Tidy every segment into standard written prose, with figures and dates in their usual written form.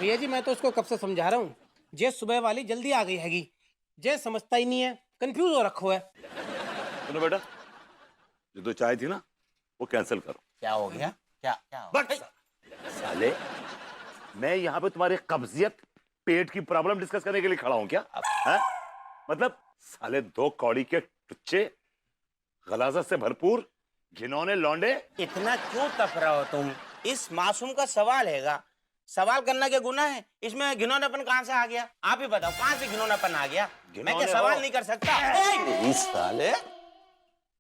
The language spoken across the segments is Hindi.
भैया जी मैं तो उसको कब से समझा रहा हूँ, जे सुबह वाली जल्दी आ गई हैगी, जे समझता ही नहीं है, कंफ्यूज हो रखो है। सुनो बेटा, जो तो चाय थी ना वो कैंसिल करो। क्या हो गया? क्या क्या हो बट साले, मैं यहाँ पे तुम्हारी कब्जियत पेट की प्रॉब्लम डिस्कस करने के लिए खड़ा हूँ क्या? है? मतलब साले दो कौड़ी के टुच्चे, गलाजत से भरपूर घिनौने लौंडे। इतना क्यों तप रहे हो तुम? इस मासूम का सवाल हैगा, सवाल करना क्या गुनाह है? इसमें घिनौनापन कहाँ से आ गया? आप ही बताओ, कहाँ से घिनौनापन आ गया? मैं क्या सवाल नहीं कर सकता? साले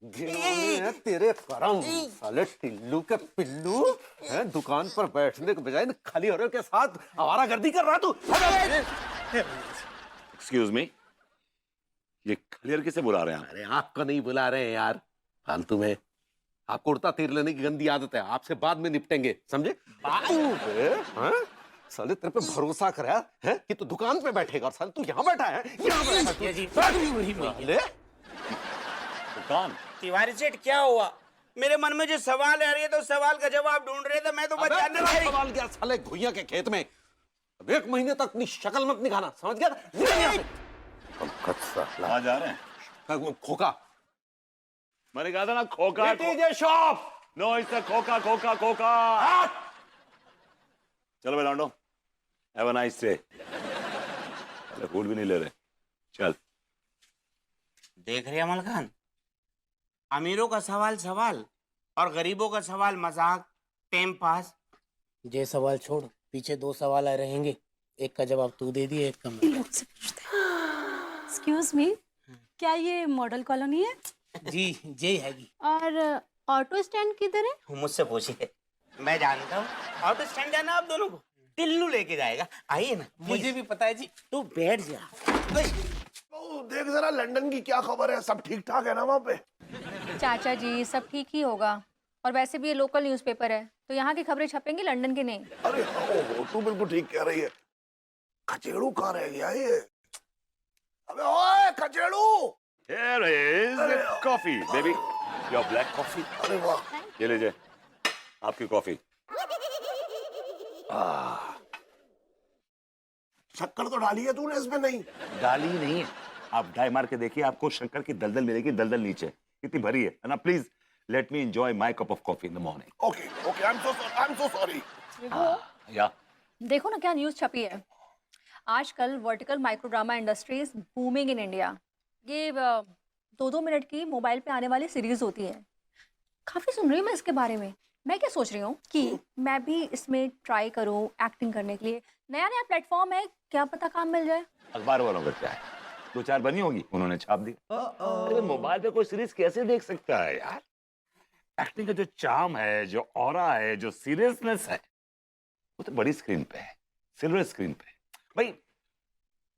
घिनौने हैं तेरे करम। साले टिल्लू के पिल्लू हैं, दुकान पर बैठने के बजाय खाली औरत के साथ आवारागर्दी कर रहा तू। एक्सक्यूज मी, ये क्लियर किसे बुला रहे हैं आप? अरे आपको नहीं बुला रहे हैं यार, फालतू में। आपको उड़ता तीर लेने की गंदी आदत है, आपसे बाद में निपटेंगे, समझे? हाँ? साले तेरे पे भरोसा करा है कि तू दुकान पे बैठेगा और साले तू यहाँ बैठा है, यहाँ बैठा है तू। साले दुकान तिवारी सेठ क्या हुआ? मेरे मन में जो सवाल आ रही है तो सवाल का जवाब ढूंढ रहे थे, मैं तो बस जानना तेरा सवाल क्या साले घुइयां के खेत में? अब 1 महीने तक अपनी शक्ल मत निकालना, समझ गया? कहाँ जा रहे हैं? खोका मैंने कहा था ना खोका। शॉप। नो इट्स खोका खोका खोका। चलो भाई लौंडो, have a nice day. Food भी नहीं ले रहे, चल। देख रहे अमल खान, अमीरों का सवाल सवाल और गरीबों का सवाल मजाक, टाइम पास। जे सवाल छोड़, पीछे 2 सवाल आ रहेंगे, एक का जवाब तू दे दिए, एक का मैं। एक्सक्यूज मी, क्या ये मॉडल कॉलोनी है? जी जे हैगी। और ऑटो स्टैंड किधर है? मुझसे पूछिए, मैं जानता हूँ। ऑटो स्टैंड जाना आप दोनों को, टिल्लू लेके जाएगा। आइए ना, मुझे भी पता है जी। तू बैठ जा। देख जरा लंदन की क्या खबर है, सब ठीक ठाक है ना वहाँ पे? चाचा जी सब ठीक ही होगा, और वैसे भी ये लोकल न्यूज़पेपर है तो यहाँ की खबरें छपेंगी, लंदन की नहीं। अरे हो तू बिल्कुल ठीक कह रही है। खचेड़ू कहाँ रह गया ये? अबे ओए Khachedu! Here is coffee, baby. Your black coffee. अरे वाह, ये लीजिए आपकी कॉफी। शक्कर तो डाली है तूने इसमें? नहीं डाली नहीं है, आप डाई मार के देखिए, आपको शक्कर की दलदल मिलेगी, दलदल नीचे कितनी भरी है ना। Please let me enjoy my cup of coffee in the morning. Okay okay, I am so sorry. या देखो ना क्या न्यूज़ छपी है आजकल, vertical microdrama industries booming in India. ये 2-2 मिनट की मोबाइल पे आने वाली सीरीज होती है। काफ़ी सुन रही हूँ मैं इसके बारे में। मैं क्या सोच रही हूँ कि मैं भी इसमें ट्राई करूँ एक्टिंग करने के लिए। नया नया प्लेटफॉर्म है, क्या पता काम मिल जाए। अखबार वालों का क्या है, 2-4 बनी होगी, उन्होंने छाप दी। अरे मोबाइल पे कोई सीरीज कैसे देख सकता है यार? एक्टिंग का जो चार्म है, जो ऑरा है, जो सीरियसनेस है, वो तो बड़ी स्क्रीन पे है, सिल्वर स्क्रीन पे। भाई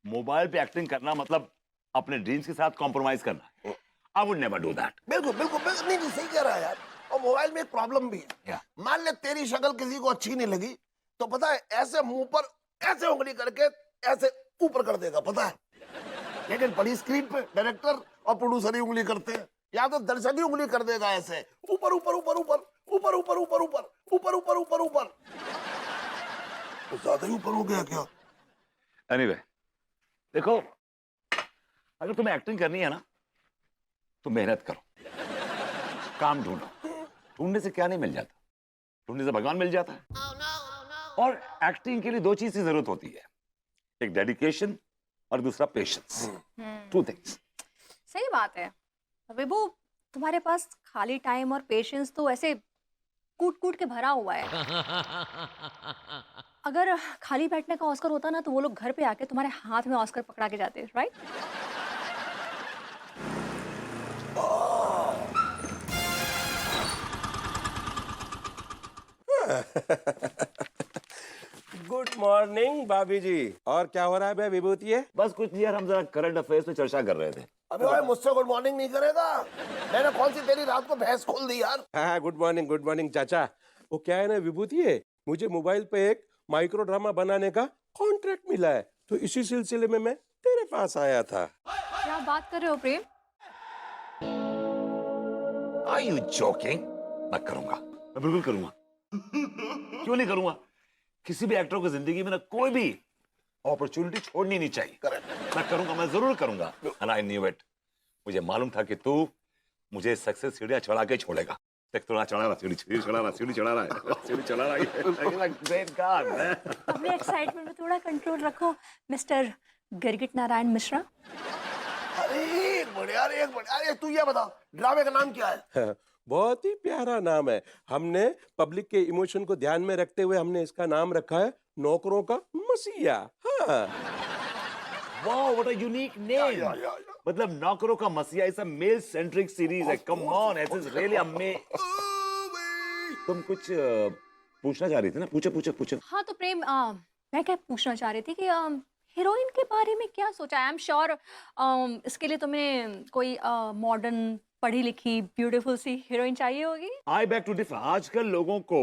मोबाइल पे एक्टिंग करना मतलब अपने ड्रीम्स के साथ कॉम्प्रोमाइज करना है। I would never do that. बिल्कुल बिल्कुल बिल्कुल, नहीं सही कह रहा है यार। और मोबाइल में एक प्रॉब्लम भी है। क्या? मान ले तेरी शक्ल किसी को अच्छी नहीं लगी तो पता है ऐसे मुंह पर ऐसे उंगली करके ऐसे ऊपर कर देगा, पता है। लेकिन बड़ी स्क्रीन पे डायरेक्टर और प्रोड्यूसर ही उंगली करते हैं, या तो दर्शक ही उंगली कर देगा ऐसे ऊपर ऊपर ऊपर ऊपर ऊपर ऊपर ऊपर ऊपर ऊपर ऊपर ऊपर ऊपर। तो ज्यादा ही ऊपर हो गया क्या? एनीवे देखो, अगर तुम्हें एक्टिंग करनी है ना तो मेहनत करो, काम ढूंढो। ढूंढने से क्या नहीं मिल जाता, ढूंढने से भगवान मिल जाता है। और एक्टिंग के लिए 2 चीज की जरूरत होती है, एक डेडिकेशन और दूसरा पेशेंस। 2 थिंग्स। सही बात है विभू, तुम्हारे पास खाली टाइम और पेशेंस तो ऐसे कूट कूट के भरा हुआ है। अगर खाली बैठने का ऑस्कर होता ना तो वो लोग घर पे आके तुम्हारे हाथ में ऑस्कर पकड़ा के जाते, राइट? गुड मॉर्निंग भाभी जी। और क्या हो रहा है बे विभूति? बस कुछ नहीं यार, हम जरा करंट अफेयर्स पे चर्चा कर रहे थे। अबे भाई मुझसे गुड मॉर्निंग नहीं करेगा? मैंने कौन सी तेरी रात को भैंस खोल दी यार? हाँ गुड मॉर्निंग चाचा। वो क्या है ना विभूति, मुझे मोबाइल पे एक माइक्रो ड्रामा बनाने का कॉन्ट्रैक्ट मिला है, तो इसी सिलसिले में मैं तेरे पास आया था। क्या बात कर रहे हो प्रेम? Are you joking? मैं करूंगा, मैं बिल्कुल करूंगा। क्यों नहीं करूंगा? किसी भी एक्टर को जिंदगी में ना कोई भी अपॉर्चुनिटी छोड़नी नहीं चाहिए। मैं करूंगा, मैं जरूर करूंगा। And I knew it. मुझे मालूम था कि तू मुझे सक्सेस सीढ़ियां चढ़ा के छोड़ेगा। देख थोड़ा चढ़ा रहा, सीढ़ी चढ़ा रहा, सीढ़ी चढ़ा रहा है, सीढ़ी चढ़ा रहा है। Great God man. अपने एक्साइटमेंट में थोड़ा कंट्रोल रखो मिस्टर गिरगिट नारायण मिश्रा। अरे एक बढ़िया, अरे एक बढ़िया। अरे तू ये बता, ड्रामे का नाम क्या है? बहुत ही प्यारा नाम है। हमने पब्लिक के इमोशन को ध्यान में रखते हुए हमने इसका नाम रखा है नौकरों का मसीहा। हाँ। Wow, what a unique name. मतलब नौकरों का मसीहा is a male centric series है। Come on, it is really तुम कुछ पूछना चाह रही थी ना? पूछो। हाँ तो प्रेम, मैं क्या पूछना चाह रही थी कि हीरोइन के बारे में क्या सोचा? आई एम श्योर इसके लिए तुम्हें कोई मॉडर्न पढ़ी लिखी ब्यूटीफुल सी हीरोइन चाहिए होगी। आई बैक टू डिफर। आजकल लोगों को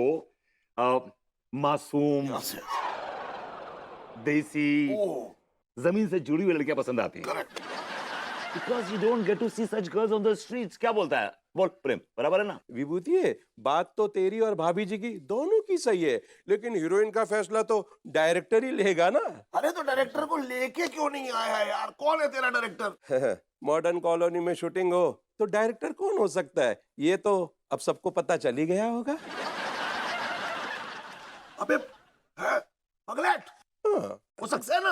मासूम, देसी, जमीन से जुड़ी हुई लड़कियां पसंद आती हैं। Because you don't get to see such girls on the streets। क्या बोलता है? बोल प्रेम, बराबर है ना? विभूति, बात तो तेरी और भाभी जी की दोनों की सही है, लेकिन हीरोइन का फैसला तो डायरेक्टर ही लेगा ना। अरे तो डायरेक्टर को लेके क्यों नहीं आया है यार? कौन है तेरा डायरेक्टर? मॉडर्न कॉलोनी में शूटिंग हो तो डायरेक्टर कौन हो सकता है? ये तो अब सबको पता चल ही गया होगा। अबे पगलेट, हो सकता है ना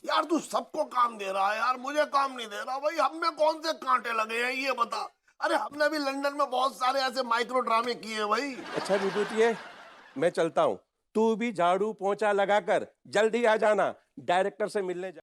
यार? तू सबको काम दे रहा है यार, मुझे काम नहीं दे रहा। भाई हम में कौन से कांटे लगे हैं ये बता। अरे हमने भी लंदन में बहुत सारे ऐसे माइक्रो ड्रामे किए हैं भाई। अच्छा विभूति, मैं चलता हूँ। तू भी झाड़ू पोंछा लगाकर जल्दी आ जाना, डायरेक्टर से मिलने जा।